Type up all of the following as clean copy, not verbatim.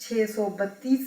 632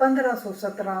1517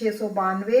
692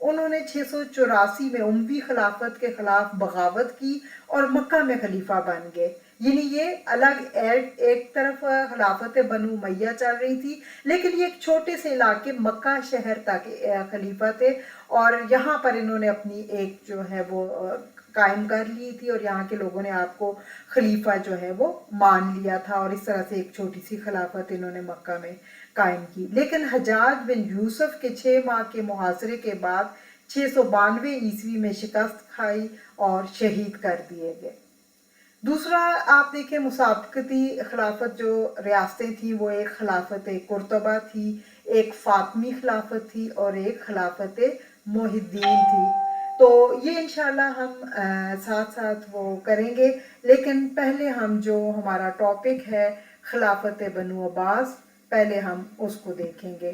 انہوں نے 684 میں اموی خلافت کے خلاف بغاوت کی اور مکہ میں خلیفہ بن گئے. یعنی یہ الگ ایک طرف خلافت بنو امیہ چل رہی تھی، لیکن یہ ایک چھوٹے سے علاقے مکہ شہر تک خلیفہ تھے، اور یہاں پر انہوں نے اپنی ایک جو ہے وہ قائم کر لی تھی، اور یہاں کے لوگوں نے آپ کو خلیفہ جو ہے وہ مان لیا تھا، اور اس طرح سے ایک چھوٹی سی خلافت انہوں نے مکہ میں قائم کی. لیکن حجاج بن یوسف کے 6 ماہ کے محاصرے کے بعد 692 عیسوی میں شکست کھائی اور شہید کر دیے گئے. دوسرا آپ دیکھیں مسابقتی خلافت جو ریاستیں تھیں وہ ایک خلافت قرطبہ تھی، ایک فاطمی خلافت تھی، اور ایک خلافت محی الدین تھی. تو یہ انشاءاللہ ہم ساتھ ساتھ وہ کریں گے، لیکن پہلے ہم جو ہمارا ٹاپک ہے خلافت بنو عباس، پہلے ہم اس کو دیکھیں گے.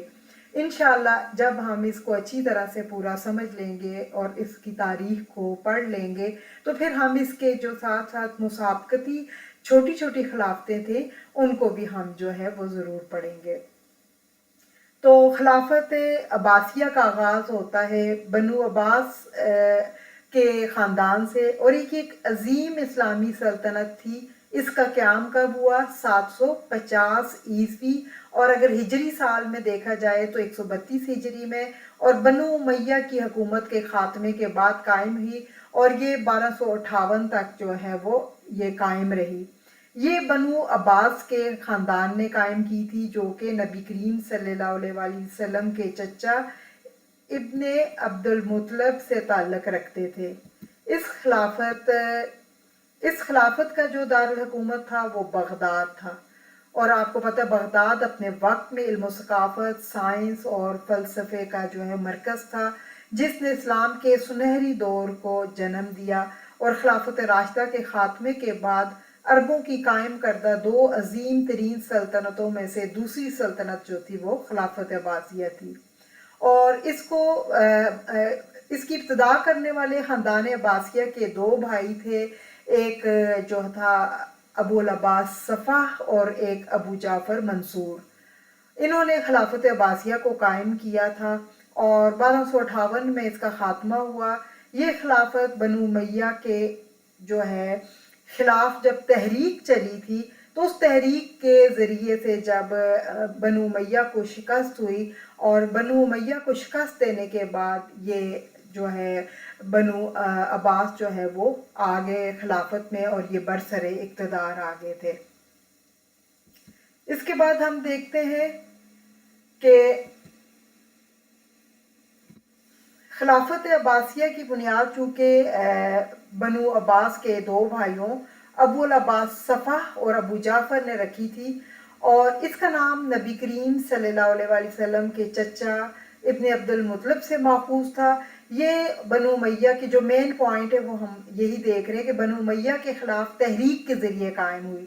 انشاءاللہ جب ہم اس کو اچھی طرح سے پورا سمجھ لیں گے اور اس کی تاریخ کو پڑھ لیں گے تو پھر ہم اس کے جو ساتھ ساتھ مسابقتی چھوٹی چھوٹی خلافتیں تھیں ان کو بھی ہم جو ہے وہ ضرور پڑھیں گے. تو خلافت عباسیہ کا آغاز ہوتا ہے بنو عباس کے خاندان سے، اور ایک عظیم اسلامی سلطنت تھی. اس کا قیام کب ہوا؟ 750 عیسوی، اور اگر ہجری سال میں دیکھا جائے تو 132 ہجری میں، اور بنو امیہ کی حکومت کے خاتمے کے بعد قائم ہوئی، اور یہ 1258 تک جو ہے وہ یہ قائم رہی. یہ بنو عباس کے خاندان نے قائم کی تھی، جو کہ نبی کریم صلی اللہ علیہ وآلہ وسلم کے چچا ابن عبد المطلب سے تعلق رکھتے تھے. اس خلافت کا جو دارالحکومت تھا وہ بغداد تھا، اور آپ کو پتہ بغداد اپنے وقت میں علم و ثقافت، سائنس اور فلسفے کا جو ہے مرکز تھا، جس نے اسلام کے سنہری دور کو جنم دیا. اور خلافت راشدہ کے خاتمے کے بعد عربوں کی قائم کردہ 2 عظیم ترین سلطنتوں میں سے دوسری سلطنت جو تھی وہ خلافت عباسیہ تھی. اور اس کی ابتدا کرنے والے خاندان عباسیہ کے 2 بھائی تھے، ایک جو تھا ابو العباس صفح اور ایک ابو جعفر منصور. انہوں نے خلافت عباسیہ کو قائم کیا تھا، اور 1258 میں اس کا خاتمہ ہوا. یہ خلافت بنو امیہ کے جو ہے خلاف جب تحریک چلی تھی، تو اس تحریک کے ذریعے سے جب بنو امیہ کو شکست ہوئی، اور بنو امیہ کو شکست دینے کے بعد یہ جو ہے بنو عباس جو ہے وہ آگے خلافت میں، اور یہ برسر اقتدار آگے تھے. اس کے بعد ہم دیکھتے ہیں کہ خلافت عباسیہ کی بنیاد چونکہ بنو عباس کے 2 بھائیوں ابو العباس صفح اور ابو جعفر نے رکھی تھی، اور اس کا نام نبی کریم صلی اللہ علیہ وآلہ وسلم کے چچا ابن عبد المطلب سے ماخوذ تھا. یہ بنو امیہ کی جو مین پوائنٹ ہے وہ ہم یہی دیکھ رہے ہیں کہ بنو امیہ کے خلاف تحریک کے ذریعے قائم ہوئی.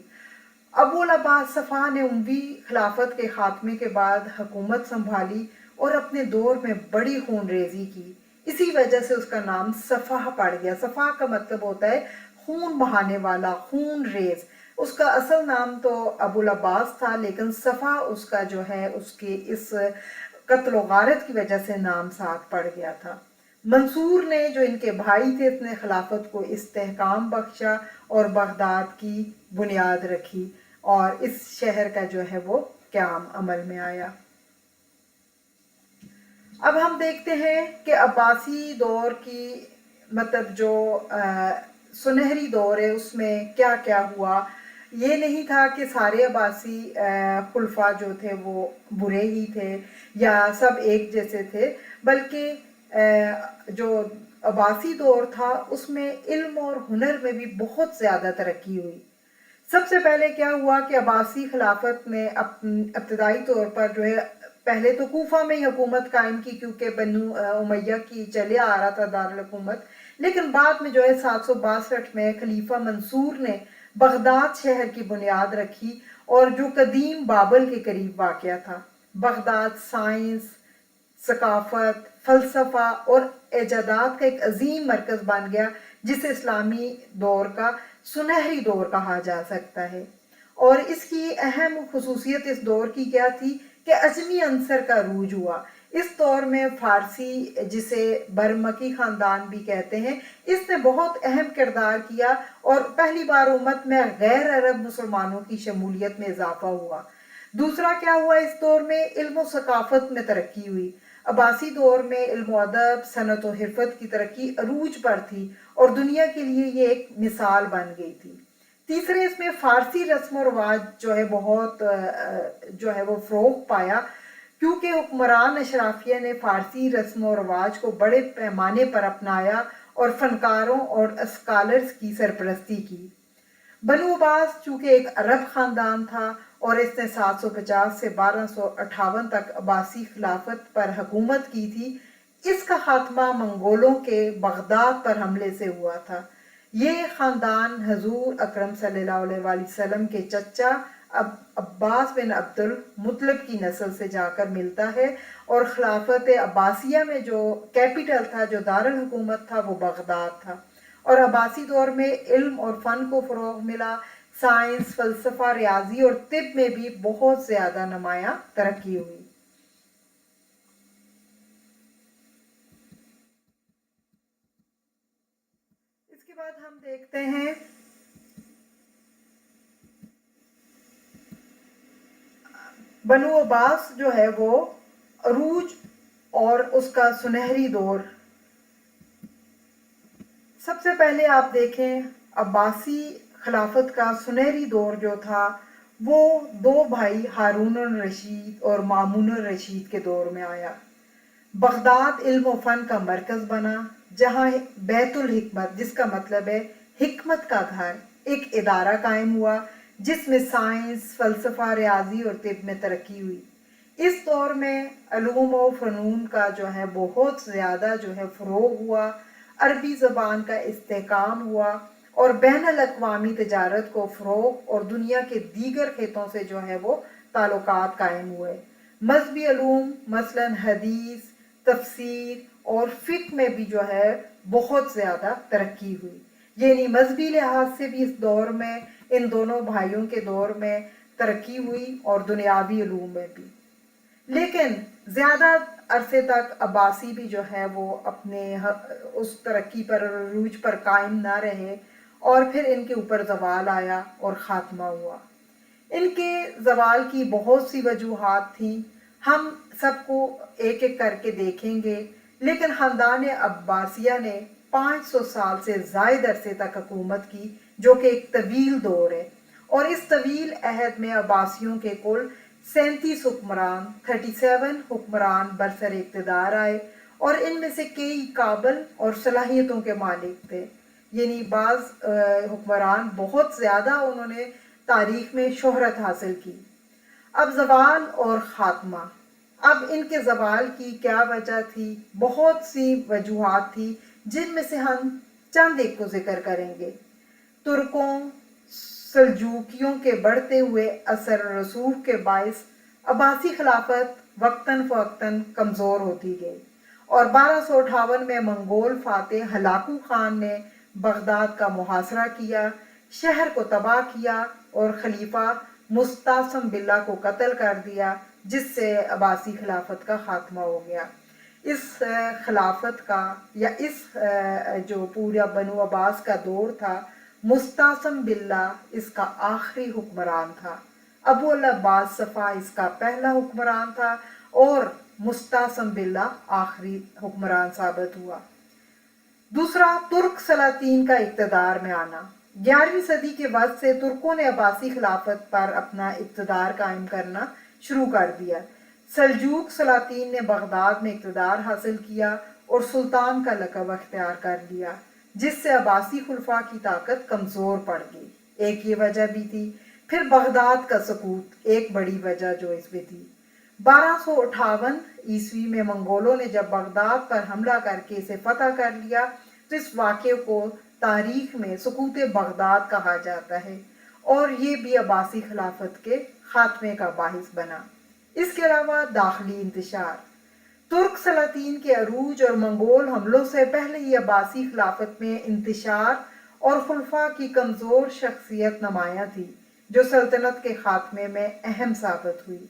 ابو العباس صفح نے اموی خلافت کے خاتمے کے بعد حکومت سنبھالی اور اپنے دور میں بڑی خون ریزی کی. اسی وجہ سے اس کا نام صفح پڑ گیا. صفح کا مطلب ہوتا ہے خون بہانے والا، خون ریز. اس کا اصل نام تو ابو العباس تھا، لیکن صفح اس کا جو ہے اس کے اس قتل و غارت کی وجہ سے نام ساتھ پڑ گیا تھا. منصور نے جو ان کے بھائی تھے اس نے خلافت کو استحکام بخشا اور بغداد کی بنیاد رکھی، اور اس شہر کا جو ہے وہ قیام عمل میں آیا. اب ہم دیکھتے ہیں کہ عباسی دور کی مطلب جو سنہری دور ہے اس میں کیا کیا ہوا. یہ نہیں تھا کہ سارے عباسی خلفاء جو تھے وہ برے ہی تھے یا سب ایک جیسے تھے، بلکہ جو عباسی دور تھا اس میں علم اور ہنر میں بھی بہت زیادہ ترقی ہوئی. سب سے پہلے کیا ہوا کہ عباسی خلافت نے ابتدائی طور پر جو ہے پہلے تو کوفہ میں ہی حکومت قائم کی، کیونکہ بنو امیہ کی چلے آ رہا تھا دارالحکومت. لیکن بعد میں جو ہے 762 میں خلیفہ منصور نے بغداد شہر کی بنیاد رکھی، اور جو قدیم بابل کے قریب واقع تھا. بغداد سائنس، ثقافت، فلسفہ اور ایجادات کا ایک عظیم مرکز بن گیا، جسے اسلامی دور کا سنہری دور کہا جا سکتا ہے. اور اس کی اہم خصوصیت اس دور کی کیا تھی کہ عجمی عنصر کا عروج ہوا. اس دور میں فارسی، جسے برمکی خاندان بھی کہتے ہیں، اس نے بہت اہم کردار کیا اور پہلی بار امت میں غیر عرب مسلمانوں کی شمولیت میں اضافہ ہوا۔ دوسرا کیا ہوا اس دور میں؟ علم و ثقافت میں ترقی ہوئی۔ عباسی دور میں علم و ادب، صنعت و حرفت کی ترقی عروج پر تھی اور دنیا کے لیے یہ ایک مثال بن گئی تھی۔ تیسرے اس میں فارسی رسم و رواج جو ہے بہت وہ فروغ پایا، کیونکہ حکمران اشرافیہ نے فارسی رسم و رواج کو بڑے پیمانے پر اپنایا اور فنکاروں اور اسکالرز کی سرپرستی کی۔ بنو عباس چونکہ ایک عرب خاندان تھا اور اس نے 750 سے 1258 تک عباسی خلافت پر حکومت کی تھی، اس کا خاتمہ منگولوں کے بغداد پر حملے سے ہوا تھا۔ یہ خاندان حضور اکرم صلی اللہ علیہ وآلہ وسلم کے چچا عباس بن عبد المطلب کی نسل سے جا کر ملتا ہے، اور خلافت عباسیہ میں جو کیپٹل تھا، جو دارالحکومت تھا، وہ بغداد تھا۔ اور عباسی دور میں علم اور فن کو فروغ ملا، سائنس، فلسفہ، ریاضی اور طب میں بھی بہت زیادہ نمایاں ترقی ہوئی۔ اس کے بعد ہم دیکھتے ہیں بنو عباس جو ہے وہ عروج اور اس کا سنہری دور۔ سب سے پہلے آپ دیکھیں عباسی خلافت کا سنہری دور جو تھا وہ دو بھائی ہارون الرشید اور مامون الرشید کے دور میں آیا۔ بغداد علم و فن کا مرکز بنا، جہاں بیت الحکمت، جس کا مطلب ہے حکمت کا گھر، ایک ادارہ قائم ہوا جس میں سائنس، فلسفہ، ریاضی اور طب میں ترقی ہوئی۔ اس دور میں علوم و فنون کا جو ہے بہت زیادہ فروغ ہوا، عربی زبان کا استحکام ہوا اور بین الاقوامی تجارت کو فروغ اور دنیا کے دیگر خطوں سے وہ تعلقات قائم ہوئے۔ مذہبی علوم مثلاً حدیث، تفسیر اور فقہ میں بھی بہت زیادہ ترقی ہوئی۔ یعنی مذہبی لحاظ سے بھی اس دور میں ان دونوں بھائیوں کے دور میں ترقی ہوئی اور دنیاوی علوم میں بھی۔ لیکن زیادہ عرصے تک عباسی بھی وہ اپنے اس ترقی پر اور عروج پر قائم نہ رہے، اور پھر ان کے اوپر زوال آیا اور خاتمہ ہوا۔ ان کے زوال کی بہت سی وجوہات تھیں، ہم سب کو ایک ایک کر کے دیکھیں گے، لیکن خاندان عباسیہ نے 500 سال سے زائد عرصے تک حکومت کی، جو کہ ایک طویل دور ہے، اور اس طویل عہد میں عباسیوں کے کل 37 حکمران 37 حکمران برسر اقتدار آئے، اور ان میں سے کئی قابل اور صلاحیتوں کے مالک تھے۔ یعنی بعض حکمران بہت زیادہ انہوں نے تاریخ میں شہرت حاصل کی۔ اب زوال اور خاتمہ، اب ان کے زوال کی کیا وجہ تھی؟ بہت سی وجوہات تھی، جن میں سے ہم چند ایک کو ذکر کریں گے۔ ترکوں، سلجوکیوں کے بڑھتے ہوئے اثر رسوخ کے باعث عباسی خلافت وقتاً فوقتاً کمزور ہوتی گئی، اور 1258 میں منگول فاتح ہلاکو خان نے بغداد کا محاصرہ کیا، شہر کو تباہ کیا اور خلیفہ مستعصم باللہ کو قتل کر دیا، جس سے عباسی خلافت کا خاتمہ ہو گیا۔ اس خلافت کا یا اس جو پورا بنو عباس کا دور تھا، مستعصم باللہ اس کا آخری حکمران تھا۔ ابو العباس صفا اس کا پہلا حکمران تھا اور مستعصم باللہ آخری حکمران ثابت ہوا۔ دوسرا، ترک سلاطین کا اقتدار میں آنا۔ 11ویں صدی کے وسط سے ترکوں نے عباسی خلافت پر اپنا اقتدار قائم کرنا شروع کر دیا۔ سلجوق سلاطین نے بغداد میں اقتدار حاصل کیا اور سلطان کا لقب اختیار کر لیا، جس سے عباسی خلفاء کی طاقت کمزور پڑ گئی، ایک یہ وجہ بھی تھی۔ پھر بغداد کا سقوط ایک بڑی وجہ جو اس میں تھی۔ 1258 عیسوی میں منگولوں نے جب بغداد پر حملہ کر کے اسے فتح کر لیا، تو اس واقعے کو تاریخ میں سقوط بغداد کہا جاتا ہے، اور یہ بھی عباسی خلافت کے خاتمے کا باعث بنا۔ اس کے علاوہ داخلی انتشار، ترک سلاطین کے عروج اور منگول حملوں سے پہلے ہی عباسی خلافت میں انتشار اور خلفاء کی کمزور شخصیت نمایاں تھی، جو سلطنت کے خاتمے میں اہم ثابت ہوئی۔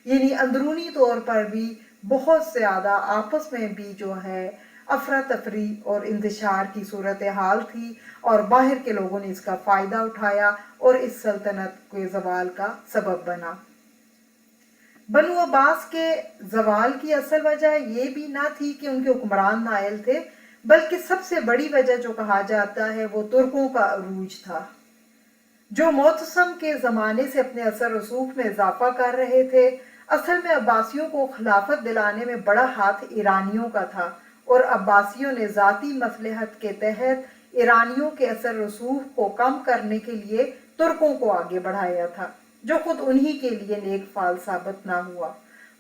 یعنی اندرونی طور پر بھی بہت زیادہ آپس میں بھی جو ہے افراتفری اور انتشار کی صورتحال تھی، اور باہر کے لوگوں نے اس کا فائدہ اٹھایا اور اس سلطنت کے زوال کا سبب بنا۔ بنو عباس کے زوال کی اصل وجہ یہ بھی نہ تھی کہ ان کے حکمران نائل تھے، بلکہ سب سے بڑی وجہ جو کہا جاتا ہے وہ ترکوں کا عروج تھا، جو معتصم کے زمانے سے اپنے اثر رسوخ میں اضافہ کر رہے تھے۔ اصل میں عباسیوں کو خلافت دلانے میں بڑا ہاتھ ایرانیوں کا تھا، اور عباسیوں نے ذاتی مصلحت کے تحت ایرانیوں کے اثر رسوخ کو کم کرنے کے لیے ترکوں کو آگے بڑھایا تھا، جو خود انہی کے لیے نیک فال ثابت نہ ہوا۔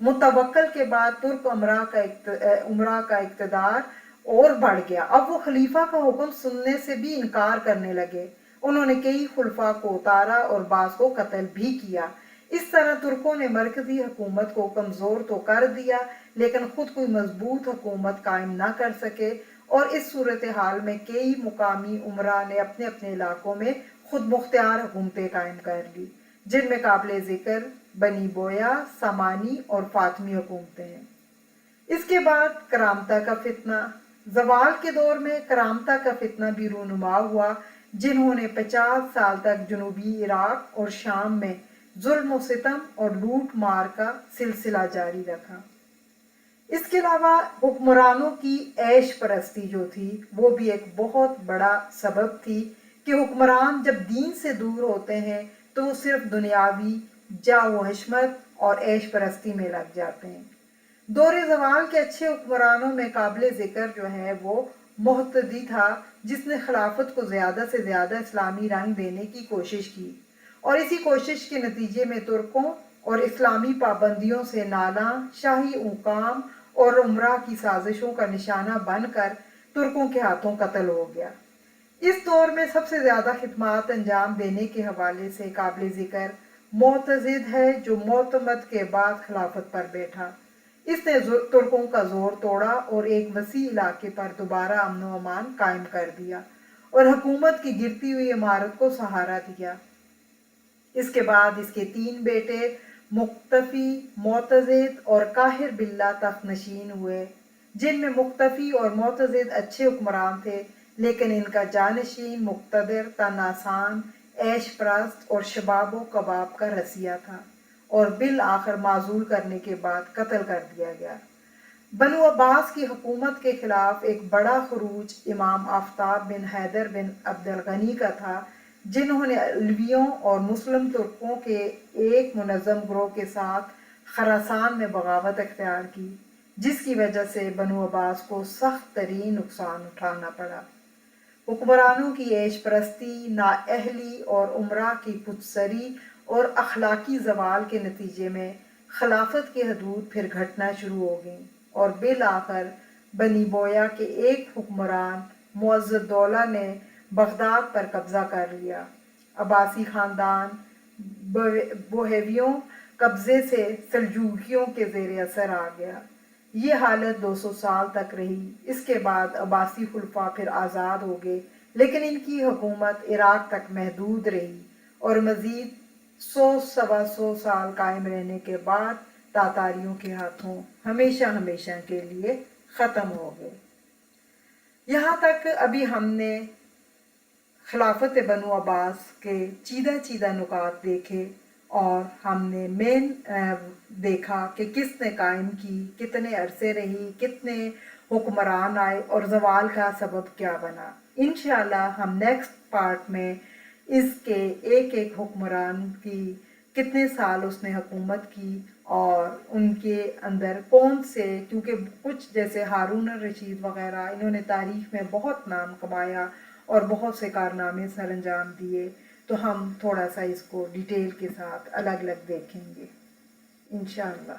متوکل کے بعد ترک امراء کا اقتدار اور بڑھ گیا۔ اب وہ خلیفہ کا حکم سننے سے بھی انکار کرنے لگے۔ انہوں نے کئی خلفاء کو اتارا اور بعض کو قتل بھی کیا۔ اس طرح ترکوں نے مرکزی حکومت کو کمزور تو کر دیا، لیکن خود کوئی مضبوط حکومت قائم نہ کر سکے، اور اس صورتحال میں کئی مقامی امراء نے اپنے اپنے علاقوں میں خود مختار حکومتیں قائم کر لی، جن میں قابل ذکر بنی بویا، سامانی اور فاطمی حکومتیں ہیں۔ اس کے بعد کرامتہ کا فتنہ۔ زوال کے دور میں کرامتہ کا فتنہ بھی رونما ہوا، جنہوں نے 50 سال تک جنوبی عراق اور شام میں ظلم و ستم اور لوٹ مار کا سلسلہ جاری رکھا۔ اس کے علاوہ حکمرانوں کی عیش پرستی جو تھی وہ بھی ایک بہت بڑا سبب تھی کہ حکمران جب دین سے دور ہوتے ہیں تو وہ صرف دنیاوی جاہ و حشمت اور عیش پرستی میں لگ جاتے ہیں۔ دور زوال کے اچھے حکمرانوں میں قابل ذکر جو ہے وہ محتدی تھا، جس نے خلافت کو زیادہ سے زیادہ اسلامی رنگ دینے کی کوشش کی، اور اسی کوشش کے نتیجے میں ترکوں اور اسلامی پابندیوں سے نالاں شاہی حکام اور امراء کی سازشوں کا نشانہ بن کر ترکوں کے ہاتھوں قتل ہو گیا۔ اس دور میں سب سے زیادہ خدمات انجام دینے کے حوالے سے قابل ذکر معتضد ہے، جو معتمد کے بعد خلافت پر بیٹھا۔ اس نے ترکوں کا زور توڑا اور ایک وسیع علاقے پر دوبارہ امن و امان قائم کر دیا، اور حکومت کی گرتی ہوئی عمارت کو سہارا دیا۔ اس کے بعد اس کے 3 بیٹے مقتفی، معتضد اور قاہر باللہ تخت نشین ہوئے، جن میں مقتفی اور معتضد اچھے حکمران تھے، لیکن ان کا جانشین مقتدر، تن آسان، عیش پرست اور شباب و کباب کا رسیہ تھا، اور بالآخر معزول کرنے کے بعد قتل کر دیا گیا۔ بنو عباس کی حکومت کے خلاف ایک بڑا خروج امام آفتاب بن حیدر بن عبد الغنی کا تھا، جنہوں نے علویوں اور مسلم ترکوں کے ایک منظم گروہ کے ساتھ خراسان میں بغاوت اختیار کی، جس کی وجہ سے بنو عباس کو سخت ترین نقصان اٹھانا پڑا۔ حکمرانوں کی عیش پرستی، نااہلی اور امراء کی خودسری اور اخلاقی زوال کے نتیجے میں خلافت کی حدود پھر گھٹنا شروع ہو گئیں، اور بالآخر بنی بویا کے ایک حکمران معز الدولہ نے بغداد پر قبضہ کر لیا۔ عباسی خاندان بوہیویوں قبضے سے سلجوقیوں کے زیر اثر آ گیا۔ یہ حالت 200 سال تک رہی۔ اس کے بعد عباسی خلفاء پھر آزاد ہو گئے، لیکن ان کی حکومت عراق تک محدود رہی، اور مزید 100-125 سال قائم رہنے کے بعد تاتاریوں کے ہاتھوں ہمیشہ ہمیشہ کے لیے ختم ہو گئے۔ یہاں تک ابھی ہم نے خلافت بنو عباس کے چیدہ نکات دیکھے، اور ہم نے مین دیکھا کہ کس نے قائم کی، کتنے عرصے رہی، کتنے حکمران آئے، اور زوال کا سبب کیا بنا۔ انشاءاللہ ہم نیکسٹ پارٹ میں اس کے ایک ایک حکمران کی کتنے سال اس نے حکومت کی، اور ان کے اندر کون سے، کیونکہ کچھ جیسے ہارون الرشید وغیرہ انہوں نے تاریخ میں بہت نام کمایا اور بہت سے کارنامے سر انجام دیے، تو ہم تھوڑا سا اس کو ڈیٹیل کے ساتھ الگ الگ دیکھیں گے انشاءاللہ۔